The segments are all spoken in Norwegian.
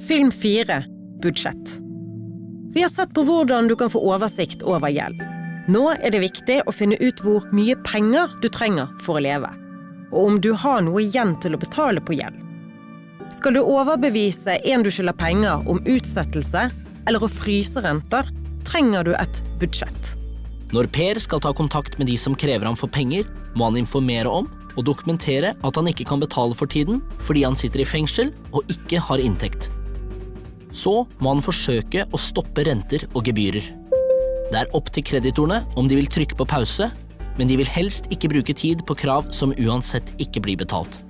Film 4. Budsjett. Vi har sett på hvordan du kan få oversikt over gjeld. Nå er det viktig å finne ut hvor mye penger du trenger for å leve, og om du har noe igjen til å betale på gjeld. Skal du overbevise en du skylder penger om utsettelse eller å fryse renter, trenger du et budsjett. Når Per skal ta kontakt med de som krever ham for penger, må han informere om og dokumentere at han ikke kan betale for tiden fordi han sitter i fengsel og ikke har inntekt. Så må han forsøke å stoppe renter og gebyrer. Det er opp til kreditorene om de vil trykke på pause, men de vil helst ikke bruke tid på krav som uansett ikke blir betalt.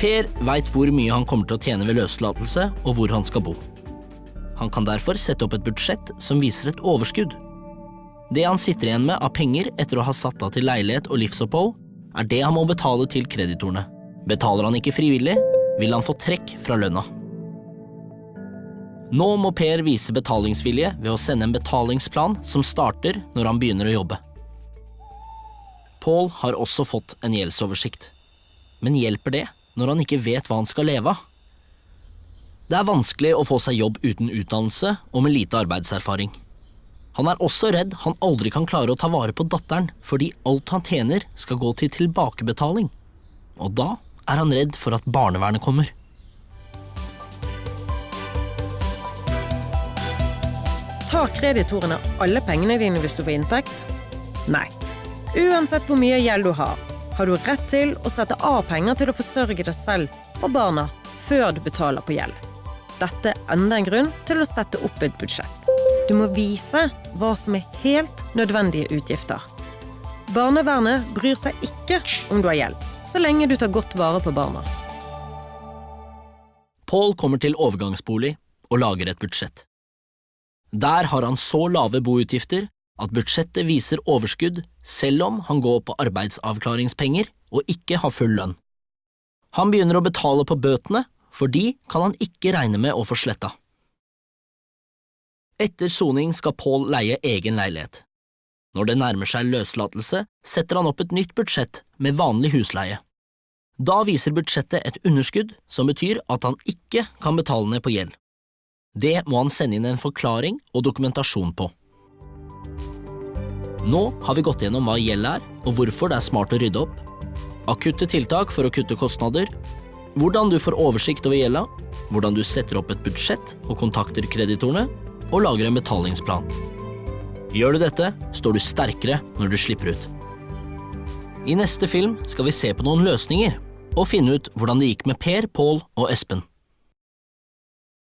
Per vet hvor mye han kommer til å tjene ved løslatelse og hvor han skal bo. Han kan derfor sette opp et budsjett som viser et overskudd. Det han sitter igjen med av penger etter å ha satt av til leilighet og livsopphold, er det han må betale til kreditorene. Betaler han ikke frivillig, vil han få trekk fra lønna. Nå må Per vise betalingsvilje ved å sende en betalingsplan som starter når han begynner å jobbe. Paul har også fått en gjeldsoversikt. Men hjelper det når han ikke vet hva han skal leve av? Det er vanskelig å få seg jobb uten utdannelse og med lite arbeidserfaring. Han er også redd han aldri kan klare å ta vare på datteren fordi alt han tjener skal gå til tilbakebetaling. Og da er han redd for at barnevernet kommer. Tar kreditorene alle pengene dine hvis du får inntekt? Nei. Uansett hvor mye gjeld du har du rett til å sette av penger til å forsørge deg selv og barna før du betaler på gjeld. Dette er enda en grunn til å sette opp et budsjett. Du må vise hva som er helt nødvendige utgifter. Barnevernet bryr seg ikke om du har gjeld, så lenge du tar godt vare på barna. Paul kommer til overgangsbolig og lager et budsjett. Der har han så lave boutgifter at budsjettet viser overskudd selv om han går på arbeidsavklaringspenger og ikke har full lønn. Han begynner å betale på bøtene, for de kan han ikke regne med å få sletta. Etter soning skal Paul leie egen leilighet. Når det nærmer seg løslatelse, setter han opp et nytt budsjett med vanlig husleie. Da viser budsjettet et underskudd som betyr at han ikke kan betale ned på gjeld. Det må han sende inn en forklaring og dokumentasjon på. Nå har vi gått gjennom hva gjeld er, og hvorfor det er smart å rydde opp, akutte tiltak for å kutte kostnader, hvordan du får oversikt over gjelda, hvordan du setter opp et budsjett og kontakter kreditorene, og lager en betalingsplan. Gjør du dette, står du sterkere når du slipper ut. I neste film skal vi se på noen løsninger, og finne ut hvordan det gikk med Per, Paul og Espen.